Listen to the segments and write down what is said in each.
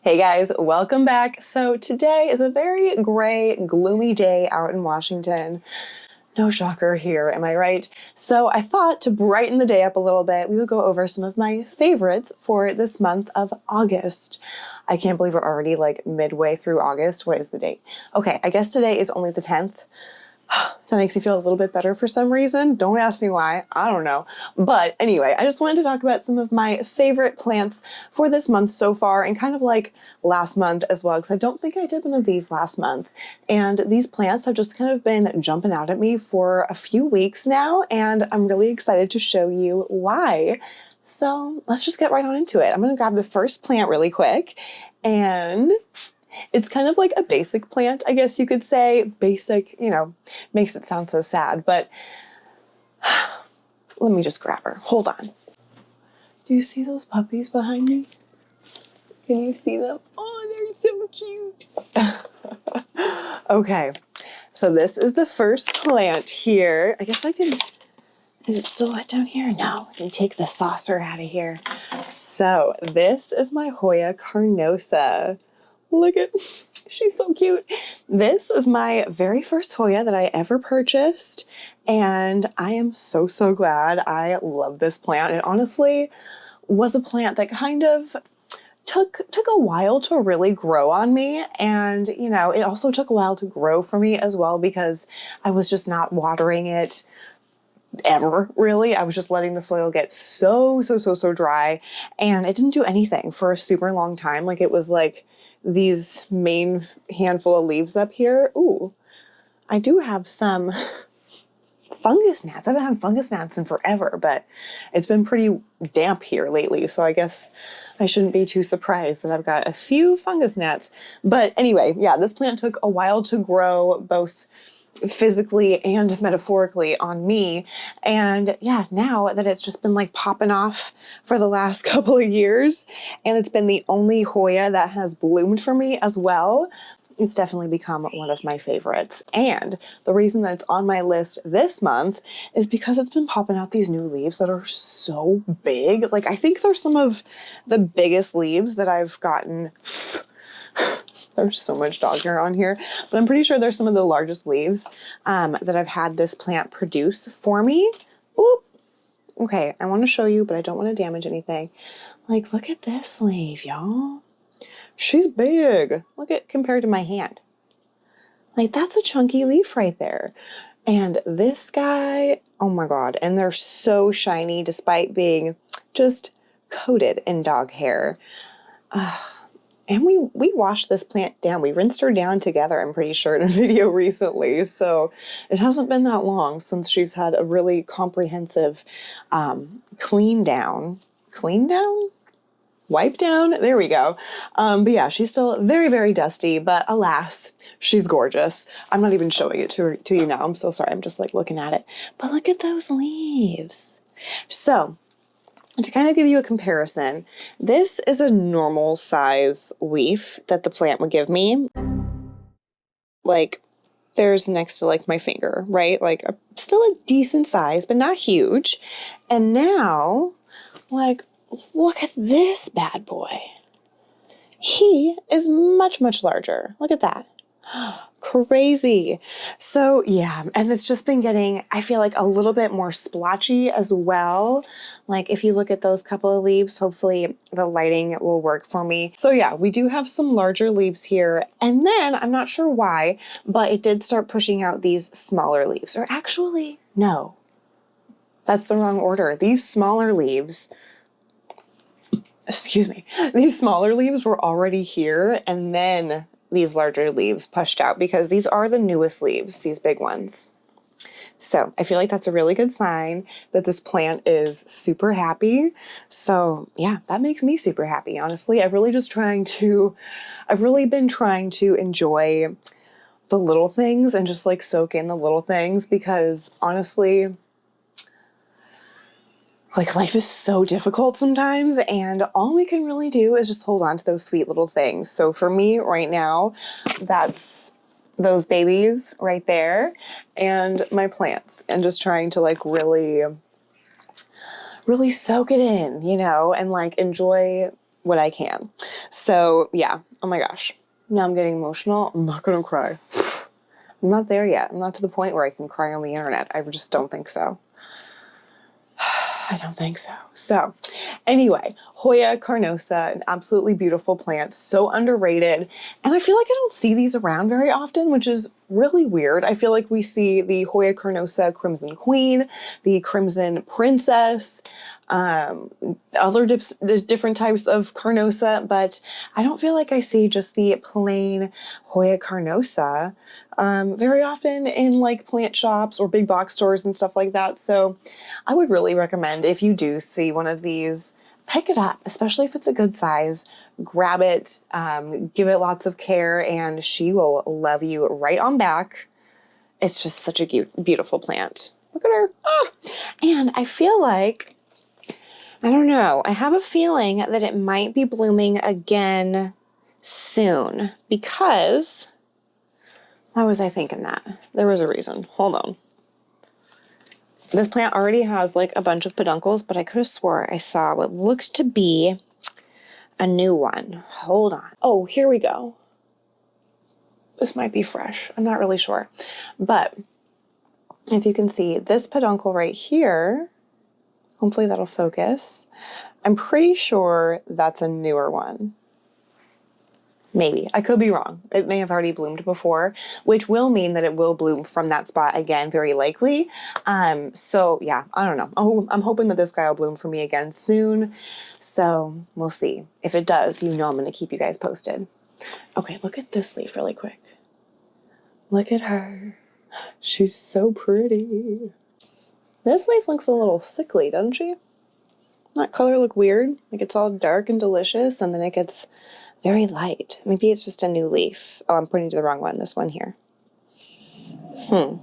Hey guys, welcome back. So today is a very gray, gloomy day out in Washington. No shocker here, am I right? So I thought to brighten the day up a little bit, we would go over some of my favorites for this month of August. I can't believe we're already like midway through August. What is the date? Okay, I guess today is only the 10th. That makes me feel a little bit better for some reason. Don't ask me why, I don't know. But anyway, I just wanted to talk about some of my favorite plants for this month so far, and kind of like last month as well, because I don't think I did one of these last month. And these plants have just kind of been jumping out at me for a few weeks now, and I'm really excited to show you why. So let's just get right on into it. I'm gonna grab the first plant really quick, and it's kind of like a basic plant, I guess you could say. Basic, you know, makes it sound so sad, but let me just grab her. Hold on. Do you see those puppies behind me? Can you see them? Oh, they're so cute. Okay, so this is the first plant here. I guess I can, is it still wet down here? No, I can take the saucer out of here. So this is my Hoya carnosa. Look at, she's so cute. This is my very first Hoya that I ever purchased, and I am so glad. I love this plant. It honestly was a plant that kind of took a while to really grow on me, and you know, it also took a while to grow for me as well, because I was just not watering it ever, really. I was just letting the soil get so dry, and it didn't do anything for a super long time. Like, it was like these main handful of leaves up here. Ooh, I do have some fungus gnats. I haven't had fungus gnats in forever, but it's been pretty damp here lately, so I guess I shouldn't be too surprised that I've got a few fungus gnats. But anyway, yeah, this plant took a while to grow, both physically and metaphorically on me. And yeah, now that it's just been like popping off for the last couple of years, and it's been the only Hoya that has bloomed for me as well, it's definitely become one of my favorites. And the reason that it's on my list this month is because it's been popping out these new leaves that are so big. Like, I think they're some of the biggest leaves that I've gotten. There's so much dog hair on here, but I'm pretty sure they're some of the largest leaves that I've had this plant produce for me. Oop. Okay, I want to show you, but I don't want to damage anything. Like, look at this leaf, y'all. She's big. Look at, compared to my hand. Like, that's a chunky leaf right there. And this guy, oh my God, and they're so shiny despite being just coated in dog hair. And we washed this plant down. We rinsed her down together, I'm pretty sure, in a video recently. So it hasn't been that long since she's had a really comprehensive clean down? Wipe down? There we go. But yeah, she's still very dusty, but alas, she's gorgeous. I'm not even showing it to you now. I'm so sorry. I'm just like looking at it. But look at those leaves. So, to kind of give you a comparison, this is a normal size leaf that the plant would give me. Like, there's next to like my finger, right? Like, still a decent size, but not huge. And now, like, look at this bad boy. He is much larger. Look at that. Crazy. So yeah, and it's just been getting, I feel like, a little bit more splotchy as well. Like, if you look at those couple of leaves, hopefully the lighting will work for me. So yeah, we do have some larger leaves here, and then I'm not sure why, but it did start pushing out these smaller leaves. Or actually, no, that's the wrong order. These smaller leaves, excuse me, these smaller leaves were already here, and then these larger leaves pushed out, because these are the newest leaves, these big ones. So I feel like that's a really good sign that this plant is super happy. So yeah, that makes me super happy, honestly. I've really been trying to enjoy the little things and just like soak in the little things, because honestly, like, life is so difficult sometimes, and all we can really do is just hold on to those sweet little things. So for me right now, that's those babies right there and my plants, and just trying to like really soak it in, you know, and like enjoy what I can. So yeah, oh my gosh. Now I'm getting emotional. I'm not gonna cry. I'm not there yet. I'm not to the point where I can cry on the internet. I just don't think so. I don't think so. So anyway, Hoya carnosa, an absolutely beautiful plant, so underrated. And I feel like I don't see these around very often, which is really weird. I feel like we see the Hoya carnosa Crimson Queen, the Crimson Princess, other different types of carnosa, but I don't feel like I see just the plain Hoya carnosa very often in like plant shops or big box stores and stuff like that. So I would really recommend, if you do see one of these, pick it up, especially if it's a good size. Grab it, give it lots of care, and she will love you right on back. It's just such a beautiful plant. Look at her. Ah! And I feel like, I don't know, I have a feeling that it might be blooming again soon, because, why was I thinking that? There was a reason. Hold on. This plant already has like a bunch of peduncles, but I could have swore I saw what looked to be a new one. Hold on. Oh, here we go. This might be fresh. I'm not really sure. But if you can see this peduncle right here, hopefully that'll focus. I'm pretty sure that's a newer one. Maybe. I could be wrong. It may have already bloomed before, which will mean that it will bloom from that spot again, very likely. So yeah, I don't know. Oh, I'm hoping that this guy will bloom for me again soon. So we'll see. If it does, you know I'm going to keep you guys posted. Okay, look at this leaf really quick. Look at her. She's so pretty. This leaf looks a little sickly, doesn't she? That color look weird? Like it's all dark and delicious, and then it gets very light. Maybe it's just a new leaf. Oh, I'm pointing to the wrong one. This one here. I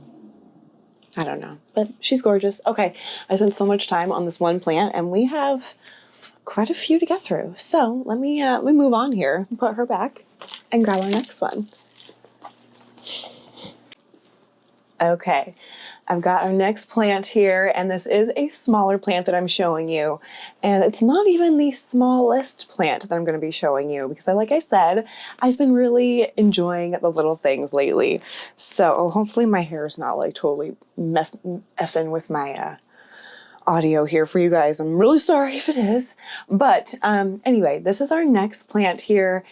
don't know, but she's gorgeous. Okay, I spent so much time on this one plant, and we have quite a few to get through. So let me move on here, put her back, and grab our next one. Okay, I've got our next plant here, and this is a smaller plant that I'm showing you. And it's not even the smallest plant that I'm going to be showing you, because like I said, I've been really enjoying the little things lately. So hopefully my hair is not like totally effing with my audio here for you guys. I'm really sorry if it is. But anyway, this is our next plant here.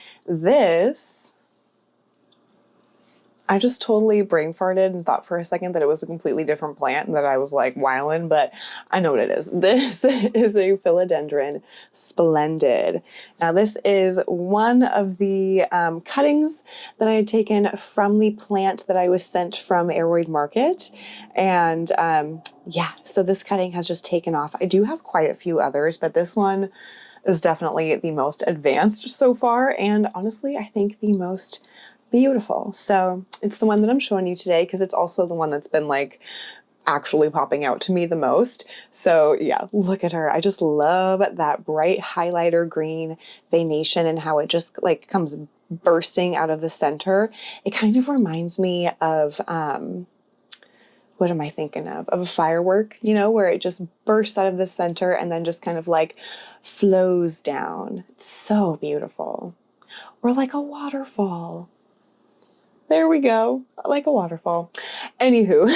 I just totally brain farted and thought for a second that it was a completely different plant and that I was like wildin', but I know what it is. This is a Philodendron Splendid. Now this is one of the cuttings that I had taken from the plant that I was sent from Aroid Market. And yeah, so this cutting has just taken off. I do have quite a few others, but this one is definitely the most advanced so far. And honestly, I think the most beautiful. So it's the one that I'm showing you today because it's also the one that's been like actually popping out to me the most. So yeah, look at her. I just love that bright highlighter green veination and how it just like comes bursting out of the center. It kind of reminds me of, what am I thinking of? Of a firework, you know, where it just bursts out of the center and then just kind of like flows down. It's so beautiful. Or like a waterfall. There we go, like a waterfall. Anywho,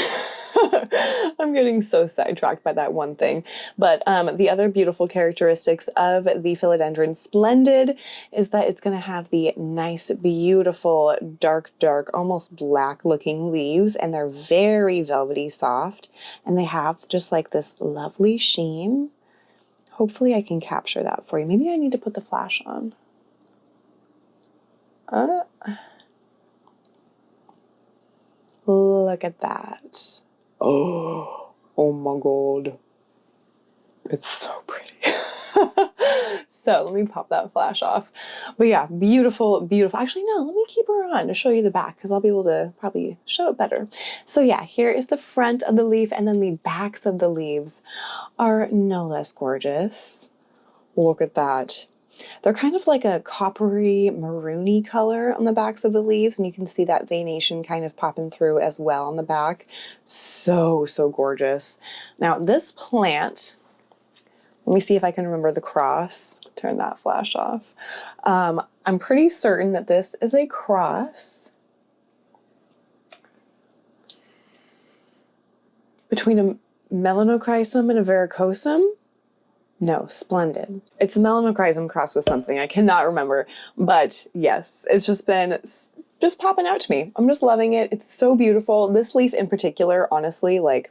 I'm getting so sidetracked by that one thing. But the other beautiful characteristics of the Philodendron Splendid is that it's going to have the nice, beautiful, dark, almost black looking leaves, and they're very velvety soft, and they have just like this lovely sheen. Hopefully I can capture that for you. Maybe I need to put the flash on. Look at that. Oh my God. It's so pretty. So let me pop that flash off. But yeah, beautiful, beautiful. Actually, no, let me keep her on to show you the back because I'll be able to probably show it better. So yeah, here is the front of the leaf, and then the backs of the leaves are no less gorgeous. Look at that. They're kind of like a coppery maroony color on the backs of the leaves, and you can see that veination kind of popping through as well on the back. So, so gorgeous. Now this plant, let me see if I can remember the cross. turn that flash off. I'm pretty certain that this is a cross between a melanochrysum and a verrucosum. No, splendid. It's a melanochrysum crossed with something. I cannot remember. But yes, it's just been just popping out to me. I'm just loving it. It's so beautiful. This leaf in particular, honestly, like,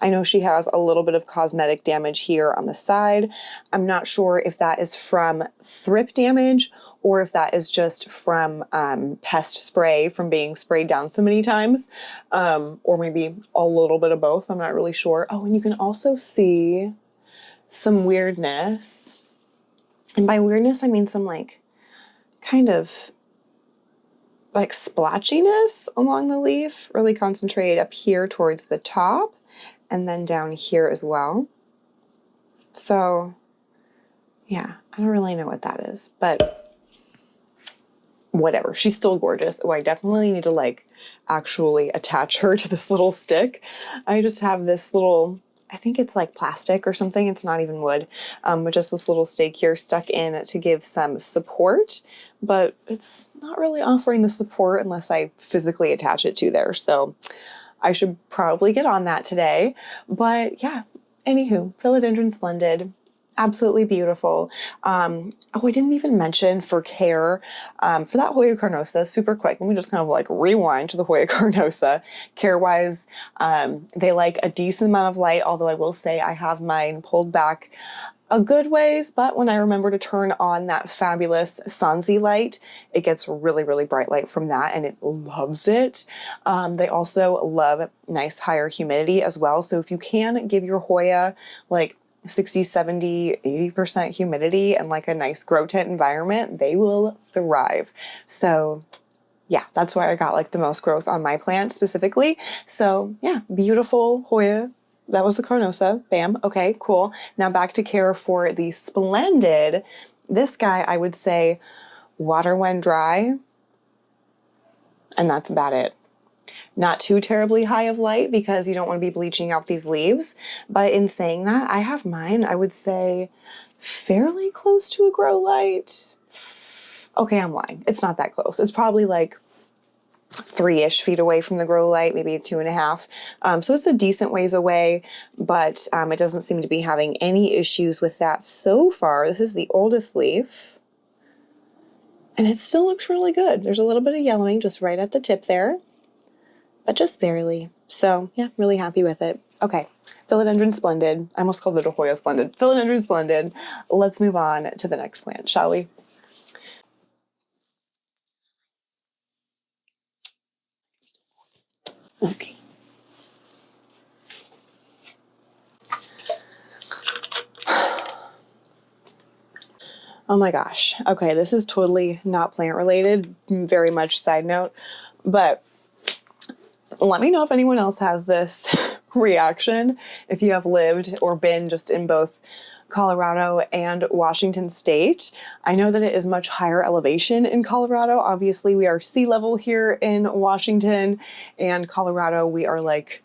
I know she has a little bit of cosmetic damage here on the side. I'm not sure if that is from thrip damage or if that is just from pest spray from being sprayed down so many times, or maybe a little bit of both. I'm not really sure. Oh, and you can also see some weirdness. And by weirdness, I mean some like kind of like splotchiness along the leaf, really concentrated up here towards the top and then down here as well. So yeah, I don't really know what that is, but whatever. She's still gorgeous. Oh, I definitely need to like actually attach her to this little stick. I just have this little, I think it's like plastic or something. It's not even wood, but just this little stake here stuck in to give some support, but it's not really offering the support unless I physically attach it to there. So I should probably get on that today. But yeah, anywho, Philodendron Splendid. Absolutely beautiful. Oh, I didn't even mention for care, for that Hoya carnosa, super quick. Let me just kind of like rewind to the Hoya carnosa. Care-wise, they like a decent amount of light, although I will say I have mine pulled back a good ways, but when I remember to turn on that fabulous Sanzi light, it gets really, really bright light from that and it loves it. They also love nice higher humidity as well. So if you can give your Hoya like 60, 70, 80% humidity and like a nice grow tent environment, they will thrive. So yeah, that's why I got like the most growth on my plant specifically. So yeah, beautiful Hoya. That was the carnosa. Bam. Okay, cool. Now back to care for the splendid. This guy, I would say water when dry, and that's about it. Not too terribly high of light because you don't want to be bleaching out these leaves. But in saying that, I have mine, I would say fairly close to a grow light. Okay, I'm lying. It's not that close. It's probably like 3-ish feet away from the grow light, maybe 2.5. So it's a decent ways away, but it doesn't seem to be having any issues with that so far. This is the oldest leaf, and it still looks really good. There's a little bit of yellowing just right at the tip there, but just barely. So yeah, really happy with it. Okay, Philodendron Splendid. I almost called it a Hoya Splendid. Philodendron Splendid. Let's move on to the next plant, shall we? Okay. Oh my gosh. Okay, this is totally not plant related, very much side note, but let me know if anyone else has this reaction, if you have lived or been just in both Colorado and Washington State. I know that it is much higher elevation in Colorado. Obviously, we are sea level here in Washington, and Colorado, we are like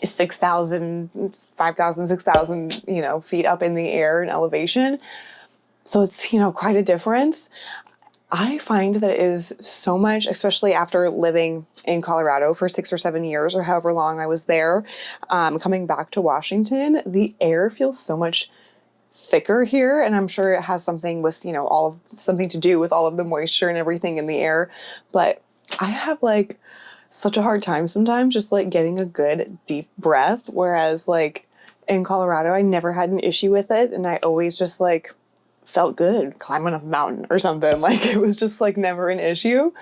6,000, 5,000, 6,000, feet up in the air in elevation. So it's, quite a difference. I find that it is so much, especially after living in Colorado for 6 or 7 years or however long I was there, coming back to Washington, the air feels so much thicker here. And I'm sure it has something with, something to do with all of the moisture and everything in the air. But I have like such a hard time sometimes just like getting a good deep breath. Whereas like in Colorado, I never had an issue with it. And I always just like felt good climbing a mountain or something. Like it was just like never an issue.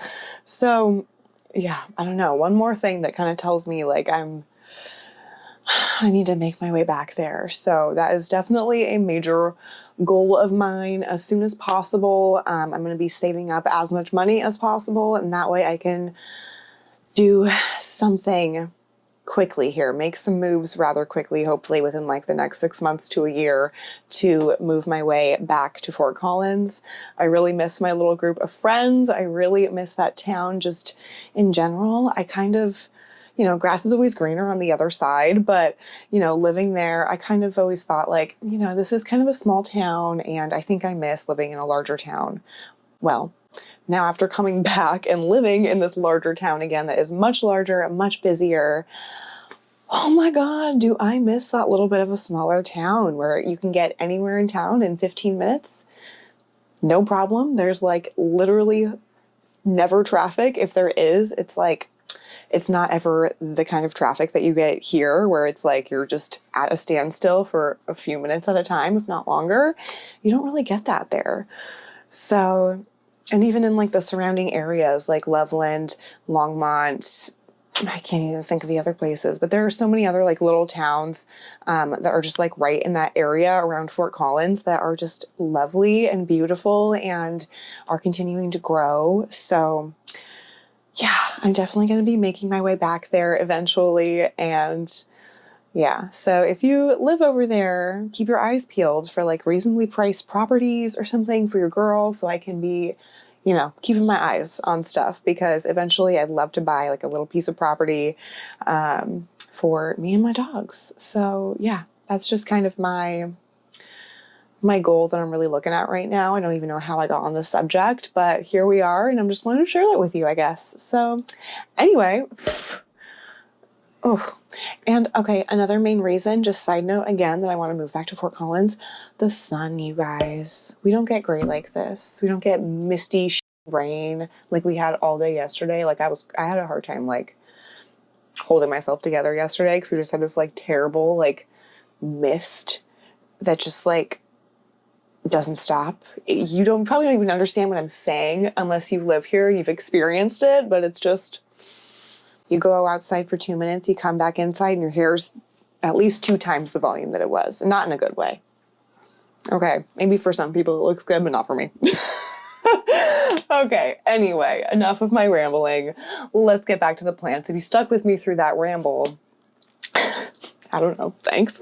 So yeah, I don't know. One more thing that kind of tells me like I need to make my way back there. So that is definitely a major goal of mine as soon as possible. I'm going to be saving up as much money as possible, and that way I can do something quickly here, make some moves rather quickly, hopefully within like the next 6 months to a year, to move my way back to Fort Collins. I really miss my little group of friends. I really miss that town just in general. I kind of you know, grass is always greener on the other side, but, you know, living there, I kind of always thought like, you know, this is kind of a small town and I think I miss living in a larger town. Well, now after coming back and living in this larger town again that is much larger and much busier, oh my God, do I miss that little bit of a smaller town where you can get anywhere in town in 15 minutes? No problem. There's like literally never traffic. If there is, it's like, it's not ever the kind of traffic that you get here where it's like you're just at a standstill for a few minutes at a time, if not longer. You don't really get that there. So, and even in like the surrounding areas like Loveland, Longmont, I can't even think of the other places, but there are so many other like little towns that are just like right in that area around Fort Collins that are just lovely and beautiful and are continuing to grow. So yeah, I'm definitely going to be making my way back there eventually. And yeah, so if you live over there, keep your eyes peeled for like reasonably priced properties or something for your girl so I can be, you know, keeping my eyes on stuff, because eventually I'd love to buy like a little piece of property for me and my dogs. So yeah, that's just kind of my goal that I'm really looking at right now. I don't even know how I got on this subject, but here we are, and I'm just wanting to share that with you, I guess. So anyway, oh, and okay, another main reason, just side note again, that I want to move back to Fort Collins, the sun, you guys. We don't get gray like this. We don't get misty rain like we had all day yesterday. Like I had a hard time like holding myself together yesterday because we just had this like terrible like mist that just like doesn't stop. You probably don't even understand what I'm saying unless you live here and you've experienced it, but it's just, you go outside for 2 minutes, you come back inside and your hair's at least 2 times the volume that it was. Not in a good way. Okay, maybe for some people it looks good, but not for me. Okay, anyway, enough of my rambling. Let's get back to the plants. If you stuck with me through that ramble, I don't know, thanks.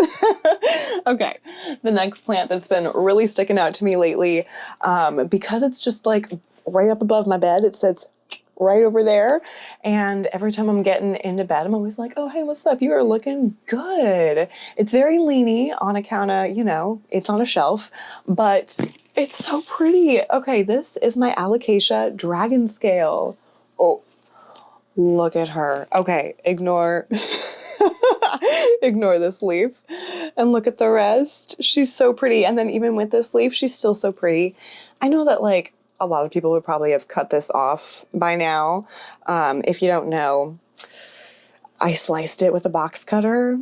Okay, the next plant that's been really sticking out to me lately, because it's just like right up above my bed, it sits right over there, and every time I'm getting into bed, I'm always like, oh, hey, what's up? You are looking good. It's very leany on account of, you know, it's on a shelf, but it's so pretty. Okay, this is my Alocasia dragon scale. Oh, look at her. Okay, ignore ignore this leaf and look at the rest. She's so pretty. And then even with this leaf, she's still so pretty. I know that like a lot of people would probably have cut this off by now. If you don't know, I sliced it with a box cutter.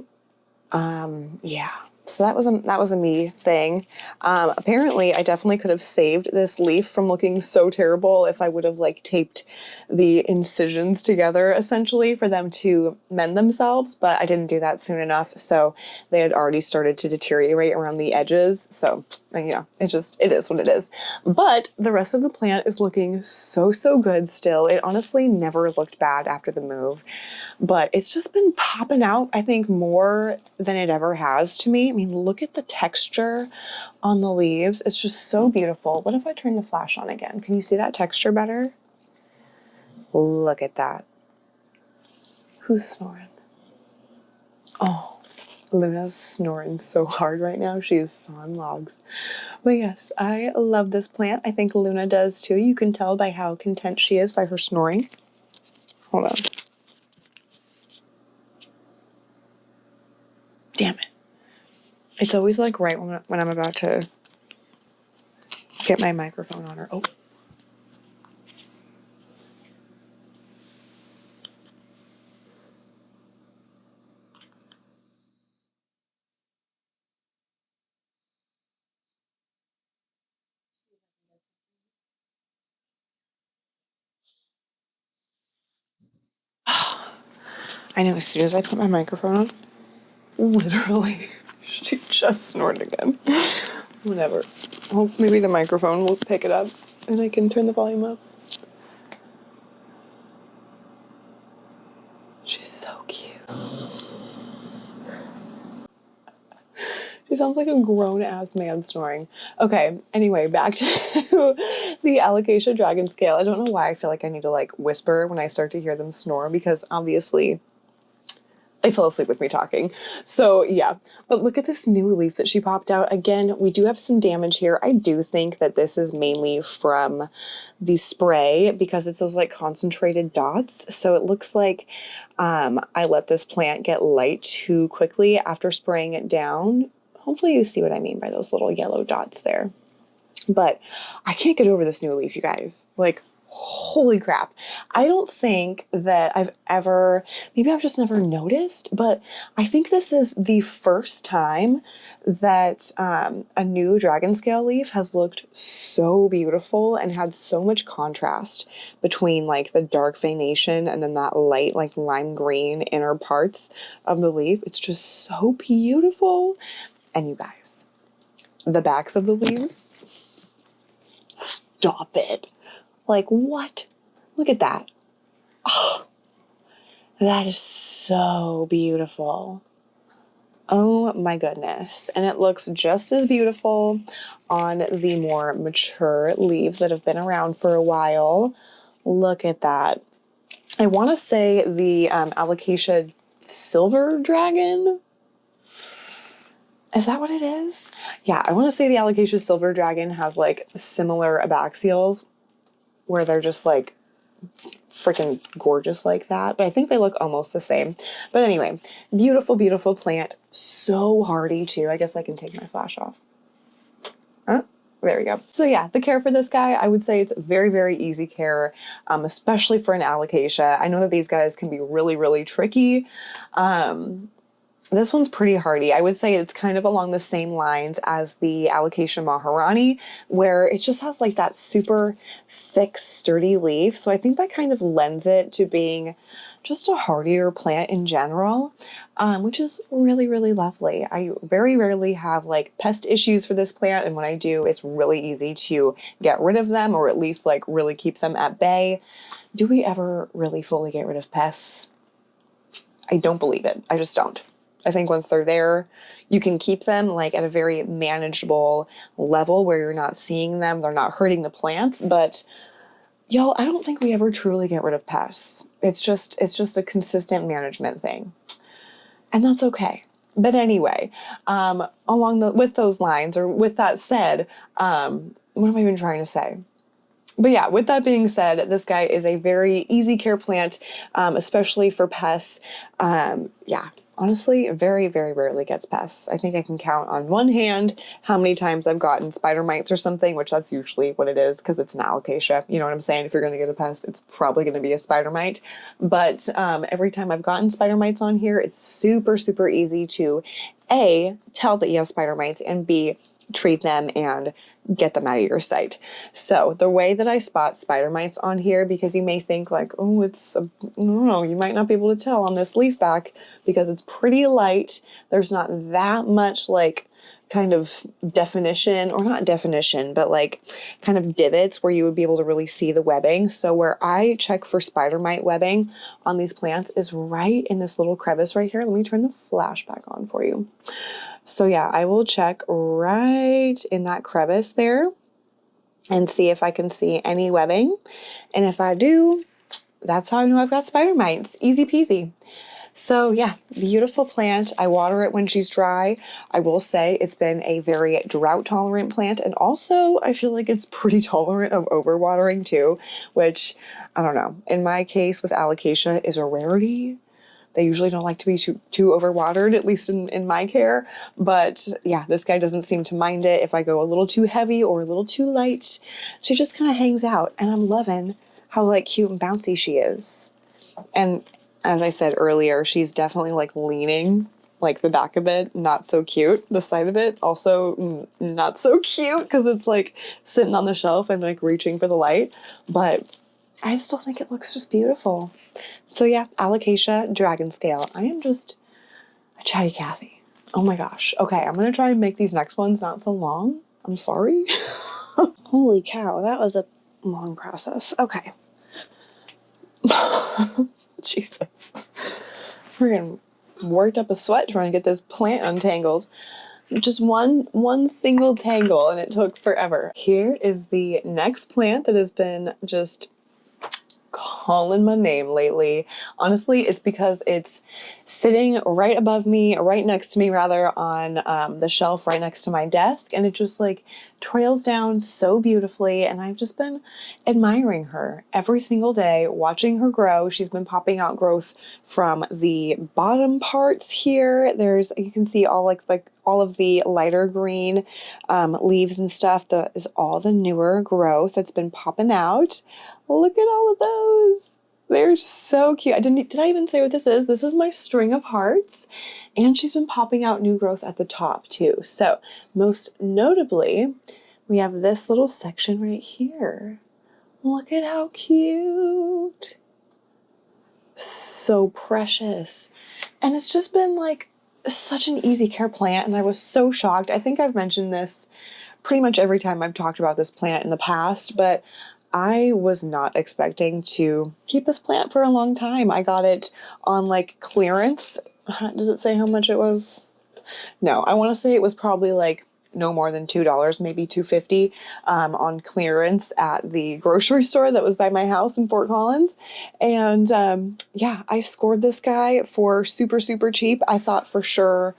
Yeah. So that was a me thing. Apparently I definitely could have saved this leaf from looking so terrible if I would have like taped the incisions together essentially for them to mend themselves, but I didn't do that soon enough. So they had already started to deteriorate around the edges. So, you know, it is what it is. But the rest of the plant is looking so good still. It honestly never looked bad after the move, but it's just been popping out, I think, more than it ever has to me. I mean, look at the texture on the leaves. It's just so beautiful. What if I turn the flash on again? Can you see that texture better? Look at that. Who's snoring? Oh, Luna's snoring so hard right now. She is sawing logs. But yes, I love this plant. I think Luna does too. You can tell by how content she is by her snoring. Hold on. Damn it. It's always like right when I'm about to get my microphone on her. Oh. I know, as soon as I put my microphone on, literally, she just snored again. Whatever. Well, maybe the microphone will pick it up and I can turn the volume up. She's so cute. She sounds like a grown-ass man snoring. Okay, anyway, back to the Alocasia dragon scale. I don't know why I feel like I need to like whisper when I start to hear them snore, because obviously They fell asleep with me talking. So yeah, but look at this new leaf that she popped out. Again, we do have some damage here. I do think that this is mainly from the spray because it's those like concentrated dots. So it looks like I let this plant get light too quickly after spraying it down. Hopefully you see what I mean by those little yellow dots there. But I can't get over this new leaf, you guys. Like, holy crap. I don't think that I've ever, maybe I've just never noticed, but I think this is the first time that a new dragon scale leaf has looked so beautiful and had so much contrast between like the dark veination and then that light like lime green inner parts of the leaf. It's just so beautiful. And you guys, the backs of the leaves, stop it. Like, what? Look at that. Oh, that is so beautiful. Oh my goodness. And it looks just as beautiful on the more mature leaves that have been around for a while. Look at that. I want to say the Alocasia silver dragon. Is that what it is? Yeah, I want to say the Alocasia silver dragon has like similar abaxials where they're just like freaking gorgeous like that. But I think they look almost the same. But anyway, beautiful, beautiful plant. So hardy too. I guess I can take my flash off. Huh? There we go. So yeah, the care for this guy, I would say it's very, very easy care, especially for an Alocasia. I know that these guys can be really, really tricky. This one's pretty hardy. I would say it's kind of along the same lines as the Alocasia Maharani, where it just has like that super thick, sturdy leaf. So I think that kind of lends it to being just a hardier plant in general, which is really, really lovely. I very rarely have like pest issues for this plant. And when I do, it's really easy to get rid of them or at least like really keep them at bay. Do we ever really fully get rid of pests? I don't believe it. I just don't. I think once they're there, you can keep them like at a very manageable level where you're not seeing them, they're not hurting the plants. But y'all, I don't think we ever truly get rid of pests. It's just a consistent management thing. And that's okay. But anyway, with those lines, or with that said, what am I even trying to say? But yeah, with that being said, this guy is a very easy care plant, especially for pests. Yeah. Honestly, very, very rarely gets pests. I think I can count on one hand how many times I've gotten spider mites or something, which that's usually what it is because it's an alocasia. You know what I'm saying? If you're going to get a pest, it's probably going to be a spider mite. But every time I've gotten spider mites on here, it's super, super easy to A, tell that you have spider mites, and B, treat them and get them out of your sight. So the way that I spot spider mites on here, because you may think like, oh, no, you might not be able to tell on this leaf back because it's pretty light. There's not that much like kind of definition, or not definition, but like kind of divots where you would be able to really see the webbing. So where I check for spider mite webbing on these plants is right in this little crevice right here. Let me turn the flash back on for you. So yeah, I will check right in that crevice there and see if I can see any webbing. And if I do, that's how I know I've got spider mites. Easy peasy. So yeah, beautiful plant. I water it when she's dry. I will say it's been a very drought tolerant plant. And also I feel like it's pretty tolerant of overwatering too, which I don't know. In my case with Alocasia is a rarity. They usually don't like to be too overwatered, at least in my care. But yeah, this guy doesn't seem to mind it. If I go a little too heavy or a little too light, she just kind of hangs out. And I'm loving how like cute and bouncy she is. And as I said earlier, she's definitely like leaning, like the back of it, not so cute. The side of it also not so cute because it's like sitting on the shelf and like reaching for the light. But I still think it looks just beautiful. So yeah, Alocasia dragon scale. I am just a chatty Cathy. Oh my gosh. Okay, I'm gonna try and make these next ones not so long. I'm sorry. Holy cow, that was a long process. Okay. Jesus. Freaking worked up a sweat trying to get this plant untangled. Just one single tangle, and it took forever. Here is the next plant that has been just calling my name lately. Honestly, it's because it's sitting right above me, right next to me rather, on the shelf right next to my desk, and it just like trails down so beautifully, and I've just been admiring her every single day, watching her grow. She's been popping out growth from the bottom parts here. There's, you can see all like all of the lighter green leaves and stuff. That is all the newer growth that's been popping out. Look at all of those. They're so cute. Did I even say what this is? This is my string of hearts, and she's been popping out new growth at the top too. So most notably, we have this little section right here. Look at how cute. So precious. And it's just been like such an easy care plant, and I was so shocked. I think I've mentioned this pretty much every time I've talked about this plant in the past, but I was not expecting to keep this plant for a long time. I got it on like clearance. Does it say how much it was? No, I want to say it was probably like no more than $2, maybe $2.50 on clearance at the grocery store that was by my house in Fort Collins. And yeah, I scored this guy for super, super cheap. I thought for sure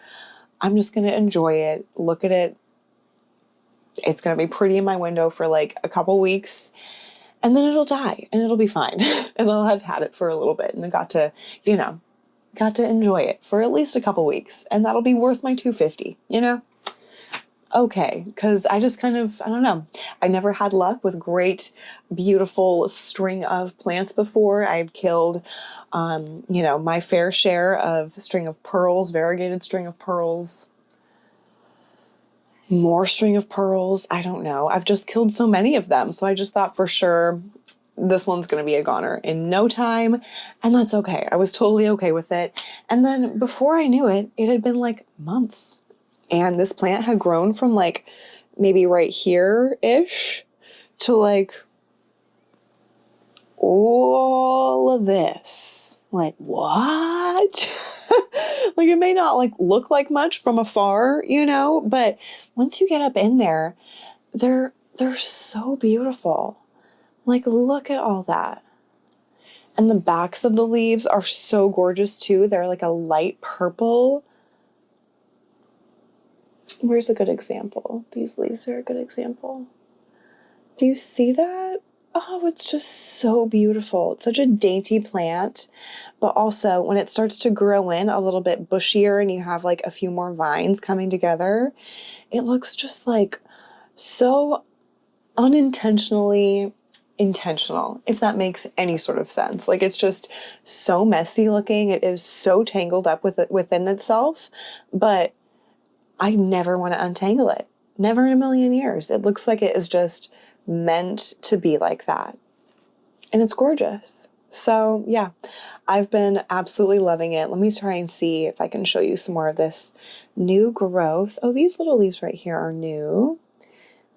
I'm just going to enjoy it, look at it. It's going to be pretty in my window for like a couple weeks, and then it'll die and it'll be fine. And I'll have had it for a little bit, and I got to enjoy it for at least a couple weeks, and that'll be worth my $2.50, Okay, because I just kind of, I don't know. I never had luck with great, beautiful string of plants before. I had killed, my fair share of string of pearls, variegated string of pearls, more string of pearls. I don't know. I've just killed so many of them. So I just thought for sure this one's going to be a goner in no time. And that's okay. I was totally okay with it. And then before I knew it, it had been like months. And this plant had grown from like maybe right here-ish to like all of this. Like, what? Like, it may not like look like much from afar, but once you get up in there, they're so beautiful. Like, look at all that. And the backs of the leaves are so gorgeous too. They're like a light purple. Where's a good example? These leaves are a good example. Do you see that? Oh, it's just so beautiful. It's such a dainty plant, but also when it starts to grow in a little bit bushier and you have like a few more vines coming together, it looks just like so unintentionally intentional, if that makes any sort of sense. Like, it's just so messy looking. It is so tangled up within itself, but I never want to untangle it. Never in a million years. It looks like it is just meant to be like that. And it's gorgeous. So yeah, I've been absolutely loving it. Let me try and see if I can show you some more of this new growth. Oh, these little leaves right here are new.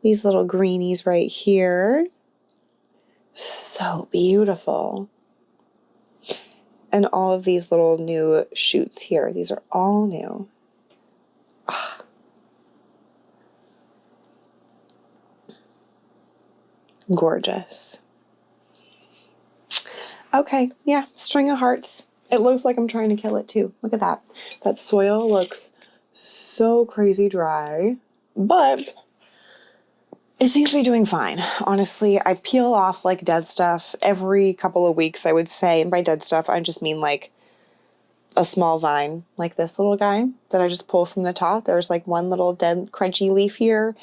These little greenies right here. So beautiful. And all of these little new shoots here. These are all new. Gorgeous. Okay, yeah, string of hearts. It looks like I'm trying to kill it too. Look at that. That soil looks so crazy dry, but it seems to be doing fine. Honestly, I peel off like dead stuff every couple of weeks, I would say. And by dead stuff, I just mean like a small vine, like this little guy that I just pull from the top. There's like one little dead crunchy leaf here,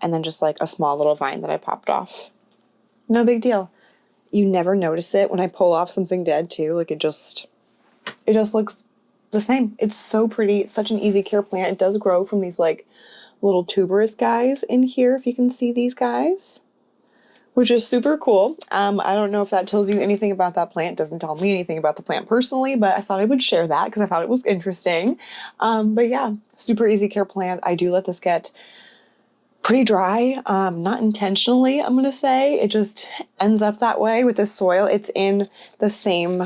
and then just like a small little vine that I popped off. No big deal. You never notice it when I pull off something dead too. Like, it just looks the same. It's so pretty. It's such an easy care plant. It does grow from these like little tuberous guys in here, if you can see these guys, which is super cool. I don't know if that tells you anything about that plant. It doesn't tell me anything about the plant personally, but I thought I would share that because I thought it was interesting. But yeah, super easy care plant. I do let this get pretty dry, not intentionally, I'm going to say. It just ends up that way with the soil. It's in the same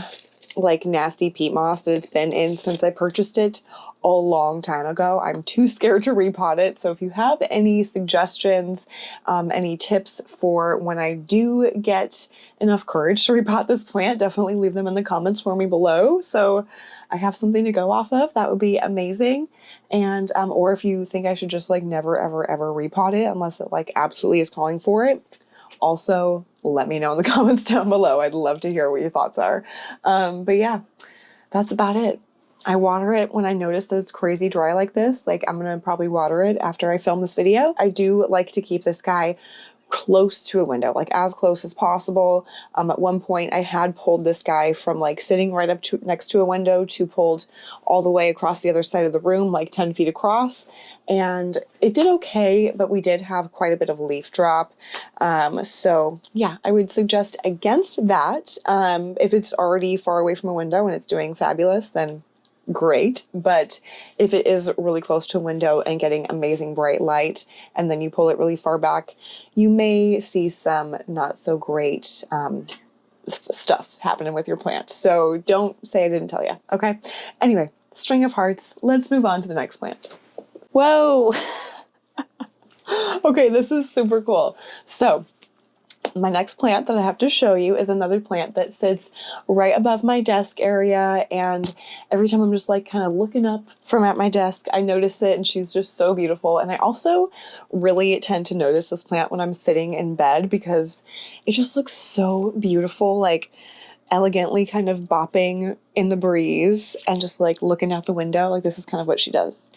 like nasty peat moss that it's been in since I purchased it a long time ago. I'm too scared to repot it. So if you have any suggestions, any tips for when I do get enough courage to repot this plant, definitely leave them in the comments for me below, so I have something to go off of. That would be amazing. And or if you think I should just like never ever ever repot it unless it like absolutely is calling for it, also let me know in the comments down below. I'd love to hear what your thoughts are. But yeah, that's about it. I water it when I notice that it's crazy dry like this. Like, I'm gonna probably water it after I film this video. I do like to keep this guy close to a window, like as close as possible. At one point I had pulled this guy from like sitting right up to next to a window to pulled all the way across the other side of the room, like 10 feet across, and it did okay, but we did have quite a bit of leaf drop. So yeah, I would suggest against that. If it's already far away from a window and it's doing fabulous, then great. But if it is really close to a window and getting amazing bright light, and then you pull it really far back, you may see some not so great stuff happening with your plant. So don't say I didn't tell you, okay? Anyway, string of hearts, let's move on to the next plant. Whoa! Okay, this is super cool. So my next plant that I have to show you is another plant that sits right above my desk area, and every time I'm just like kind of looking up from at my desk, I notice it, and she's just so beautiful. And I also really tend to notice this plant when I'm sitting in bed because it just looks so beautiful, like elegantly kind of bopping in the breeze and just like looking out the window. Like, this is kind of what she does.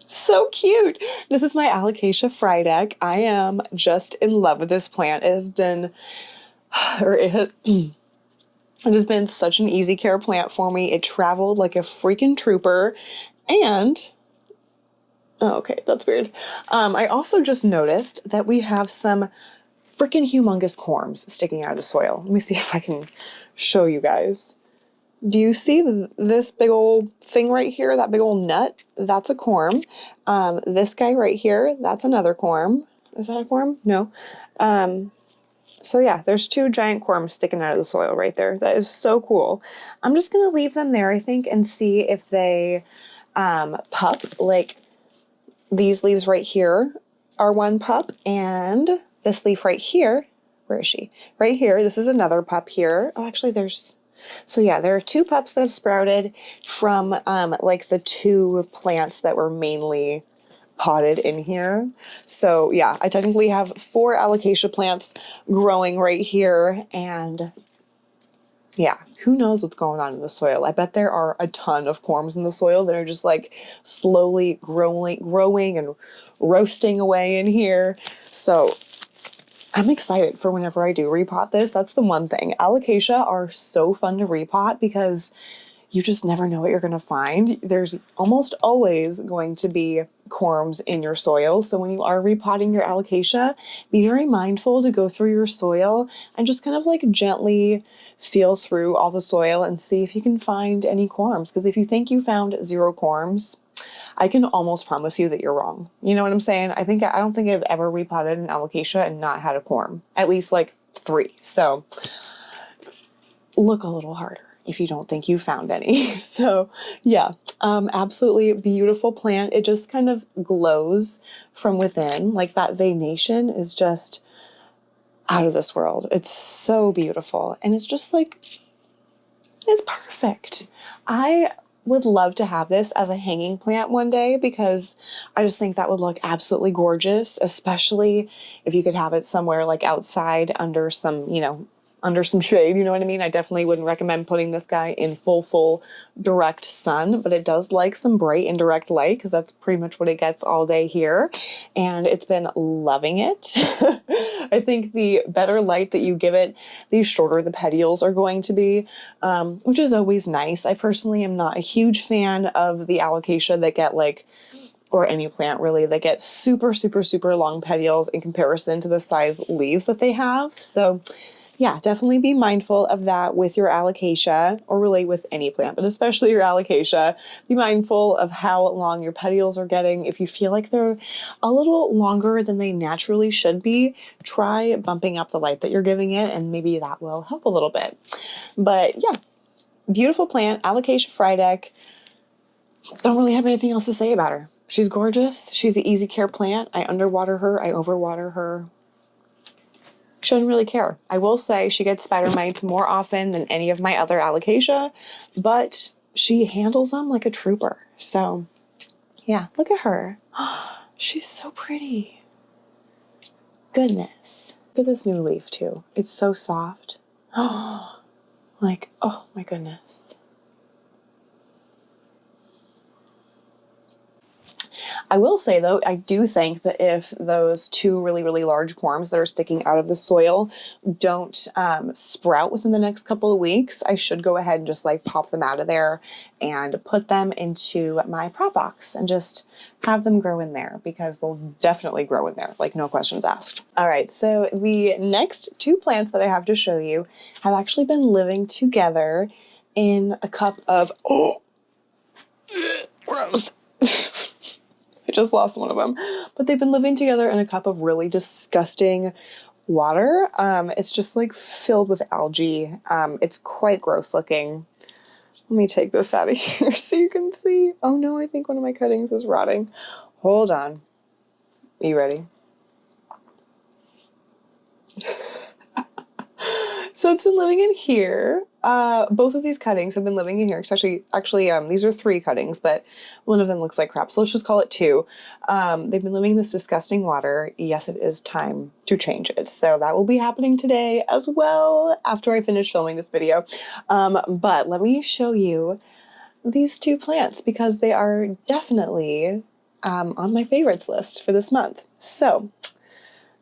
So cute. This is my Alocasia frydek. I am just in love with this plant. It has been, or it has been such an easy care plant for me. It traveled like a freaking trooper. And, oh, okay, that's weird. I also just noticed that we have some freaking humongous corms sticking out of the soil. Let me see if I can show you guys. Do you see this big old thing right here, that big old nut? That's a corm. This guy right here, that's another corm. Is that a corm? No. So yeah, there's two giant corms sticking out of the soil right there. That is so cool. I'm just gonna leave them there, I think, and see if they pup. Like, these leaves right here are one pup, and this leaf right here, where is she? Right here, this is another pup here. Oh, actually so yeah, there are two pups that have sprouted from like the two plants that were mainly potted in here. So yeah, I technically have 4 alocasia plants growing right here, and yeah, who knows what's going on in the soil. I bet there are a ton of corms in the soil that are just like slowly growing and roasting away in here. So I'm excited for whenever I do repot this. That's the one thing. Alocasia are so fun to repot because you just never know what you're going to find. There's almost always going to be corms in your soil. So when you are repotting your alocasia, be very mindful to go through your soil and just kind of like gently feel through all the soil and see if you can find any corms. Because if you think you found 0 corms, I can almost promise you that you're wrong. You know what I'm saying? I don't think I've ever repotted an alocasia and not had a corm. At least like 3. So look a little harder if you don't think you found any. So yeah, absolutely beautiful plant. It just kind of glows from within. Like, that veination is just out of this world. It's so beautiful. And it's just like, it's perfect. I would love to have this as a hanging plant one day because I just think that would look absolutely gorgeous, especially if you could have it somewhere like outside under some, under some shade, you know what I mean? I definitely wouldn't recommend putting this guy in full direct sun, but it does like some bright indirect light because that's pretty much what it gets all day here. And it's been loving it. I think the better light that you give it, the shorter the petioles are going to be, which is always nice. I personally am not a huge fan of the alocasia that get like, or any plant really, that get super long petioles in comparison to the size leaves that they have. So yeah, definitely be mindful of that with your alocasia, or really with any plant, but especially your alocasia. Be mindful of how long your petioles are getting. If you feel like they're a little longer than they naturally should be, try bumping up the light that you're giving it, and maybe that will help a little bit. But yeah, beautiful plant, Alocasia frydek. Don't really have anything else to say about her. She's gorgeous. She's an easy care plant. I underwater her. I overwater her. She doesn't really care. I will say she gets spider mites more often than any of my other Alocasia, but she handles them like a trooper. So yeah, look at her. She's so pretty. Goodness. Look at this new leaf too. It's so soft. Like, oh my goodness. I will say though, I do think that if those two really, really large worms that are sticking out of the soil don't sprout within the next couple of weeks, I should go ahead and just like pop them out of there and put them into my prop box and just have them grow in there, because they'll definitely grow in there, like no questions asked. All right, so the next two plants that I have to show you have actually been living together in a cup of, oh, gross. I just lost one of them, but they've been living together in a cup of really disgusting water. It's just like filled with algae. It's quite gross looking. Let me take this out of here so you can see. Oh no, I think one of my cuttings is rotting. Hold on. Are you ready? So it's been living in here. Both of these cuttings have been living in here. It's actually, these are 3 cuttings, but one of them looks like crap. So let's just call it 2. They've been living in this disgusting water. Yes, it is time to change it. So that will be happening today as well after I finish filming this video. But let me show you these 2 plants because they are definitely on my favorites list for this month. So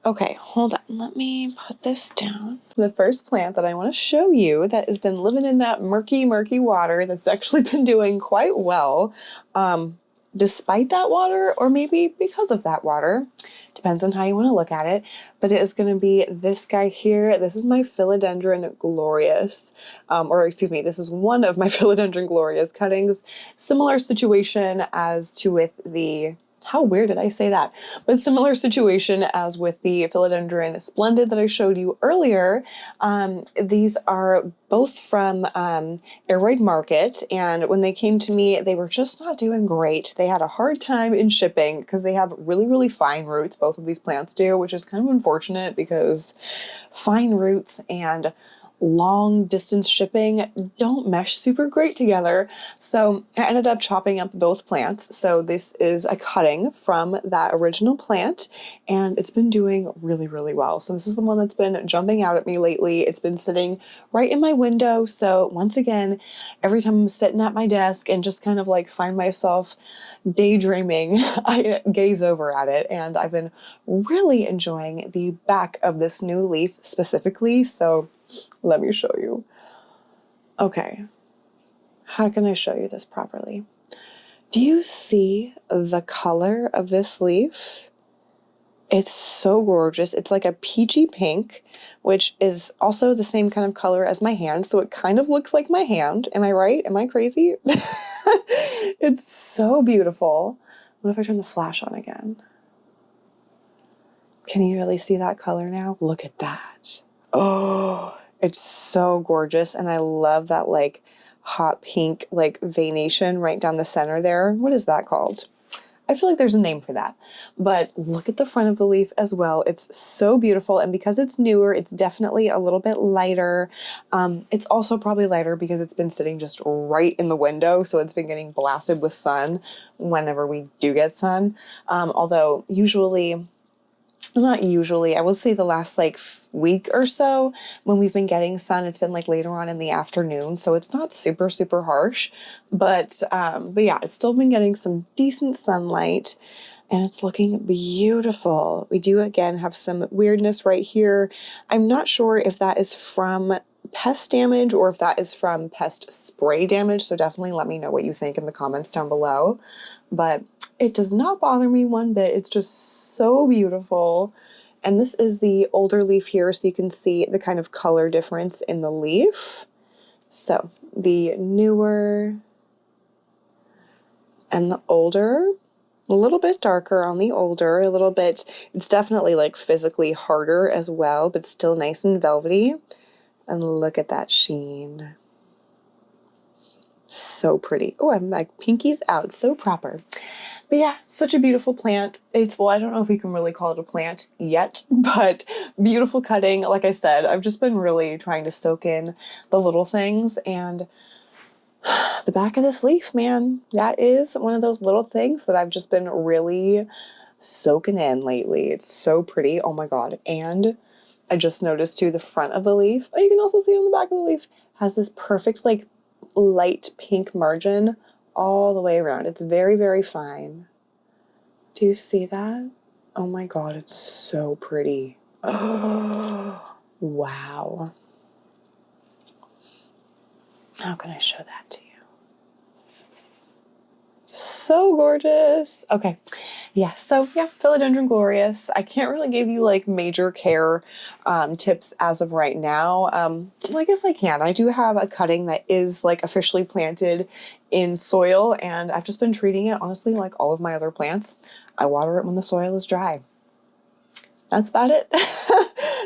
okay, hold on. Let me put this down. The first plant that I want to show you that has been living in that murky, murky water that's actually been doing quite well, despite that water, or maybe because of that water. Depends on how you want to look at it. But it is going to be this guy here. This is my Philodendron glorious, or excuse me, this is one of my Philodendron glorious cuttings. Similar situation as to with the, how weird did I say that? But similar situation as with the Philodendron Splendid that I showed you earlier. These are both from Aroid Market, and when they came to me, they were just not doing great. They had a hard time in shipping because they have really, really fine roots. Both of these plants do, which is kind of unfortunate because fine roots and long distance shipping don't mesh super great together. So I ended up chopping up both plants. So this is a cutting from that original plant, and it's been doing really, really well. So this is the one that's been jumping out at me lately. It's been sitting right in my window. So once again, every time I'm sitting at my desk and just kind of like find myself daydreaming, I gaze over at it, and I've been really enjoying the back of this new leaf specifically. So let me show you. Okay, how can I show you this properly? Do you see the color of this leaf? It's so gorgeous. It's like a peachy pink, which is also the same kind of color as my hand, so it kind of looks like my hand. Am I right? Am I crazy? It's so beautiful. What if I turn the flash on again? Can you really see that color now? Look at that. Oh, it's so gorgeous. And I love that like hot pink like veination right down the center there. What is that called? I feel like there's a name for that. But look at the front of the leaf as well. It's so beautiful. And because it's newer, it's definitely a little bit lighter. It's also probably lighter because it's been sitting just right in the window. So it's been getting blasted with sun whenever we do get sun. Although usually, not usually, I would say the last like week or so when we've been getting sun, it's been like later on in the afternoon, so it's not super, super harsh, but yeah, it's still been getting some decent sunlight and it's looking beautiful. We do again have some weirdness right here. I'm not sure if that is from pest damage or if that is from pest spray damage, so definitely let me know what you think in the comments down below. But it does not bother me one bit. It's just so beautiful. And this is the older leaf here, so you can see the kind of color difference in the leaf. So the newer and the older, a little bit darker on the older, a little bit, it's definitely like physically harder as well, but still nice and velvety. And look at that sheen. so pretty. Oh, I'm like pinkies out, so proper. But yeah, such a beautiful plant. It's, well, I don't know if we can really call it a plant yet, but beautiful cutting. Like I said, I've just been really trying to soak in the little things, and the back of this leaf, man, that is one of those little things that I've just been really soaking in lately. It's so pretty. Oh my God. And I just noticed too, the front of the leaf, oh, you can also see on the back of the leaf, has this perfect like light pink margin all the way around. It's very, very fine. Do you see that? Oh my God, it's so pretty. Oh, wow. How can I show that to you? So gorgeous. Okay. Yeah. So yeah, Philodendron glorious. I can't really give you like major care tips as of right now. Well, I guess I can. I do have a cutting that is like officially planted in soil, and I've just been treating it honestly like all of my other plants. I water it when the soil is dry. That's about it.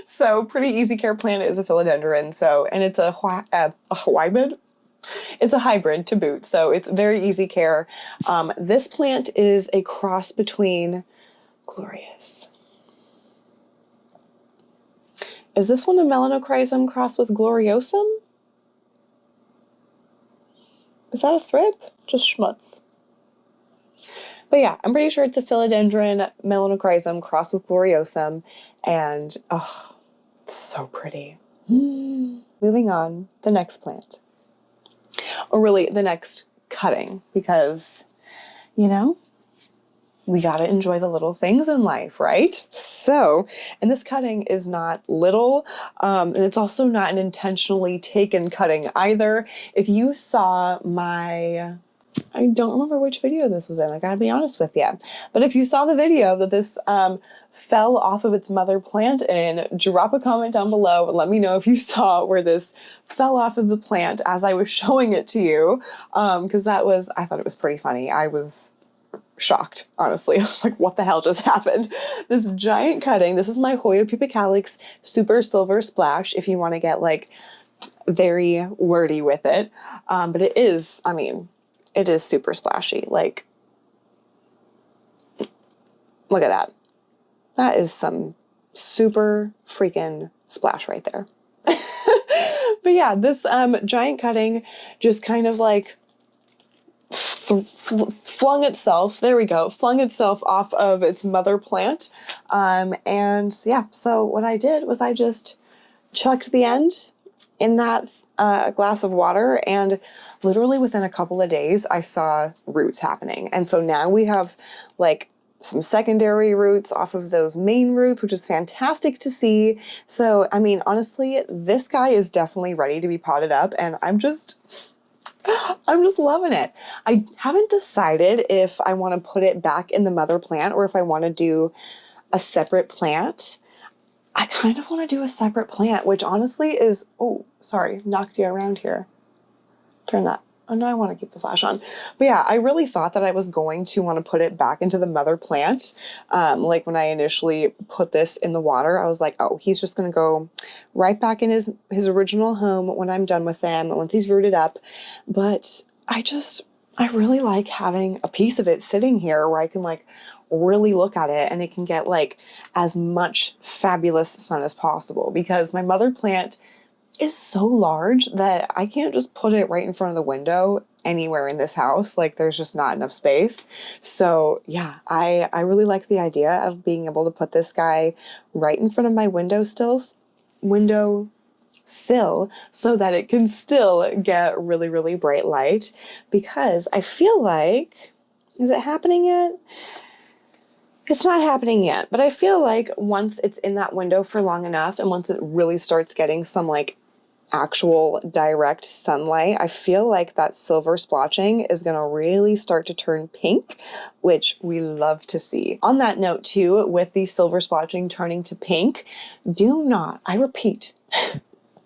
So pretty easy care plant is a philodendron. So, and it's a hybrid. It's a hybrid to boot, so it's very easy care. This plant is a cross between glorious. Is this one a melanochrysum crossed with gloriosum? Is that a thrip? Just schmutz. But yeah, I'm pretty sure it's a philodendron melanochrysum crossed with gloriosum, and oh, it's so pretty. Moving on, the next plant. Or really the next cutting, because, you know, we gotta enjoy the little things in life, right? So, and this cutting is not little, and it's also not an intentionally taken cutting either. If you saw my, I don't remember which video this was in, I gotta be honest with you, but if you saw the video that this fell off of its mother plant in, drop a comment down below and let me know if you saw where this fell off of the plant as I was showing it to you, because I thought it was pretty funny. I was shocked, honestly. I was like, what the hell just happened? This giant cutting, this is my Hoya pubicalyx Super Silver Splash, if you want to get like very wordy with it, but it is, I mean, it is super splashy. Like, look at that. That is some super freaking splash right there. But yeah, this giant cutting just kind of like flung itself, there we go, flung itself off of its mother plant. And yeah, so what I did was I just chucked the end in that glass of water, and literally within a couple of days I saw roots happening. And so now we have like some secondary roots off of those main roots, which is fantastic to see. So I mean, honestly, this guy is definitely ready to be potted up, and I'm just loving it. I haven't decided if I want to put it back in the mother plant or if I want to do a separate plant. I kind of want to do a separate plant, which honestly is, oh, sorry, knocked you around here. Turn that. Oh no, I want to keep the flash on. But yeah, I really thought that I was going to want to put it back into the mother plant. Like when I initially put this in the water, I was like, oh, he's just going to go right back in his original home when I'm done with him, once he's rooted up. But I really like having a piece of it sitting here where I can like really look at it and it can get like as much fabulous sun as possible, because my mother plant is so large that I can't just put it right in front of the window anywhere in this house. Like there's just not enough space. So yeah, I really like the idea of being able to put this guy right in front of my windowsill so that it can still get really, really bright light, because I feel like, is it happening yet? It's not happening yet, but I feel like once it's in that window for long enough and once it really starts getting some like actual direct sunlight, I feel like that silver splotching is going to really start to turn pink, which we love to see. On that note too, with the silver splotching turning to pink, do not, I repeat,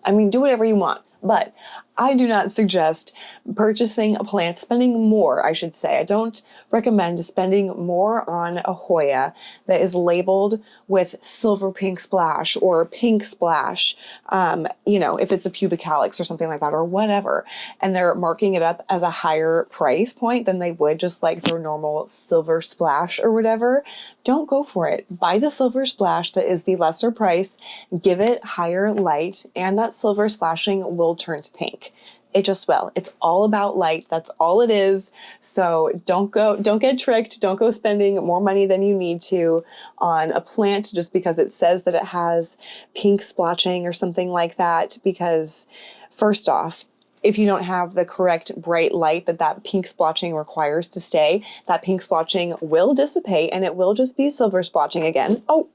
I mean, do whatever you want, But I do not suggest purchasing a plant, spending more, I should say. I don't recommend spending more on a Hoya that is labeled with silver pink splash or pink splash, if it's a pubicalyx or something like that or whatever, and they're marking it up as a higher price point than they would just like their normal silver splash or whatever. Don't go for it. Buy the silver splash that is the lesser price, give it higher light, and that silver splashing will turn to pink. It just will. It's all about light. That's all it is. So don't get tricked. Don't go spending more money than you need to on a plant just because it says that it has pink splotching or something like that. Because first off, if you don't have the correct bright light that pink splotching requires to stay, that pink splotching will dissipate and it will just be silver splotching again. Oh.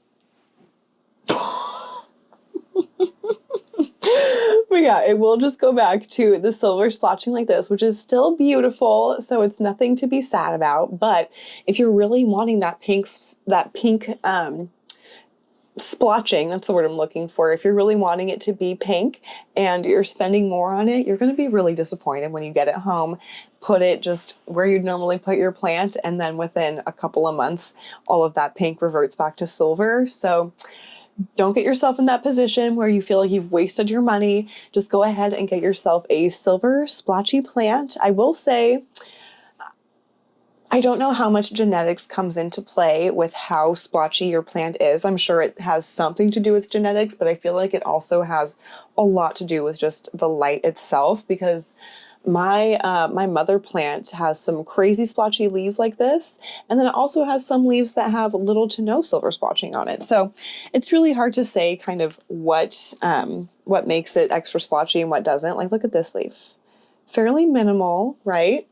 But yeah, it will just go back to the silver splotching like this, which is still beautiful, so it's nothing to be sad about. But if you're really wanting that pink splotching, that's the word I'm looking for. If you're really wanting it to be pink and you're spending more on it, you're going to be really disappointed when you get it home. Put it just where you'd normally put your plant, and then within a couple of months, all of that pink reverts back to silver. So don't get yourself in that position where you feel like you've wasted your money. Just go ahead and get yourself a silver splotchy plant. I will say, I don't know how much genetics comes into play with how splotchy your plant is. I'm sure it has something to do with genetics, but I feel like it also has a lot to do with just the light itself, because my mother plant has some crazy splotchy leaves like this, and then it also has some leaves that have little to no silver splotching on it. So it's really hard to say kind of what makes it extra splotchy and what doesn't. Like, look at this leaf. Fairly minimal, right?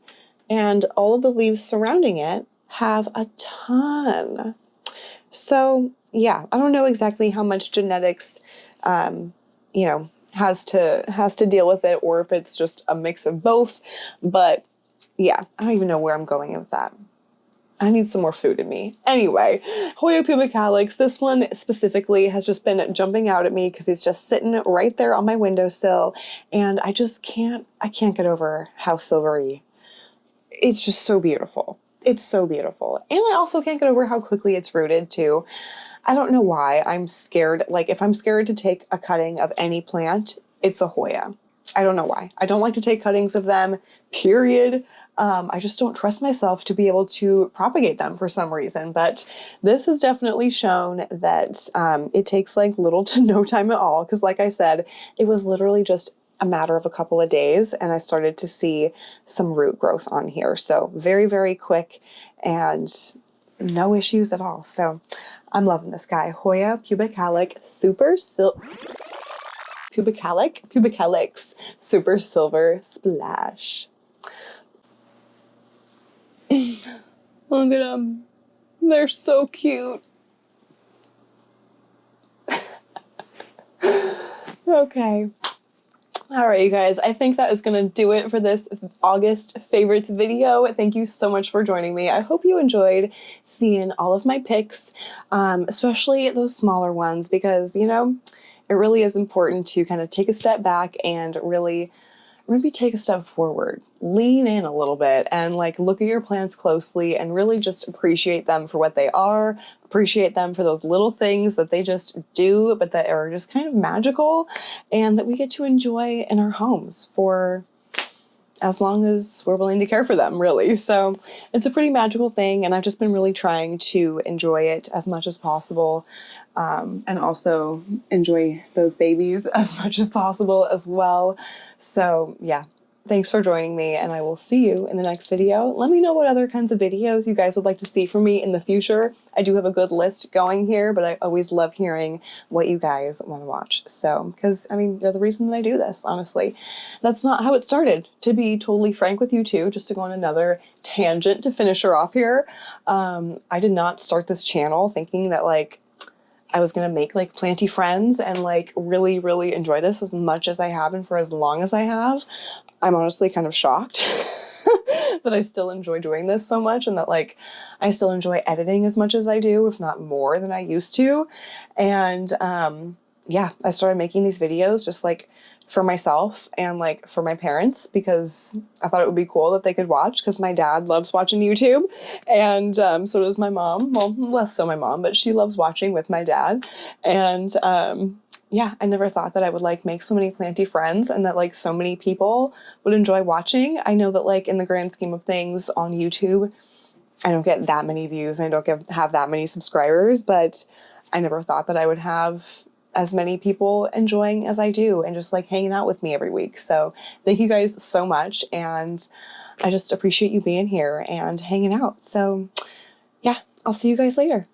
And all of the leaves surrounding it have a ton. So yeah, I don't know exactly how much genetics, has to deal with it, or if it's just a mix of both. But yeah, I don't even know where I'm going with that. I need some more food in me. Anyway, Hoya pubicalyx, this one specifically has just been jumping out at me because it's just sitting right there on my windowsill, and I can't get over how silvery. It's just so beautiful. It's so beautiful. And I also can't get over how quickly it's rooted too. I don't know why I'm scared. Like, if I'm scared to take a cutting of any plant, it's a Hoya. I don't know why. I don't like to take cuttings of them, period. I just don't trust myself to be able to propagate them for some reason. But this has definitely shown that it takes like little to no time at all. Because like I said, it was literally just a matter of a couple of days and I started to see some root growth on here. So very, very quick and no issues at all. So I'm loving this guy. Hoya pubicalyx pubicalyx super silver splash. Look at them. They're so cute. Okay. All right, you guys, I think that is going to do it for this August favorites video. Thank you so much for joining me. I hope you enjoyed seeing all of my picks, especially those smaller ones, because, it really is important to kind of take a step back and really maybe take a step forward, lean in a little bit and like look at your plants closely and really just appreciate them for what they are, appreciate them for those little things that they just do, but that are just kind of magical and that we get to enjoy in our homes for as long as we're willing to care for them, really. So it's a pretty magical thing, and I've just been really trying to enjoy it as much as possible. And also enjoy those babies as much as possible as well. So yeah, thanks for joining me, and I will see you in the next video. Let me know what other kinds of videos you guys would like to see from me in the future. I do have a good list going here, but I always love hearing what you guys want to watch. So, because I mean, you're the reason that I do this, honestly. That's not how it started, to be totally frank with you too, just to go on another tangent to finish her off here. I did not start this channel thinking that like I was going to make like planty friends and like really, really enjoy this as much as I have and for as long as I have. I'm honestly kind of shocked that I still enjoy doing this so much and that like I still enjoy editing as much as I do, if not more than I used to. And yeah, I started making these videos just like for myself and like for my parents, because I thought it would be cool that they could watch, because my dad loves watching YouTube, and so does my mom. Well, less so my mom, but she loves watching with my dad. And yeah, I never thought that I would like make so many planty friends and that like so many people would enjoy watching. I know that like in the grand scheme of things on YouTube, I don't get that many views and I don't have that many subscribers, but I never thought that I would have as many people enjoying as I do and just like hanging out with me every week. So thank you guys so much. And I just appreciate you being here and hanging out. So yeah, I'll see you guys later.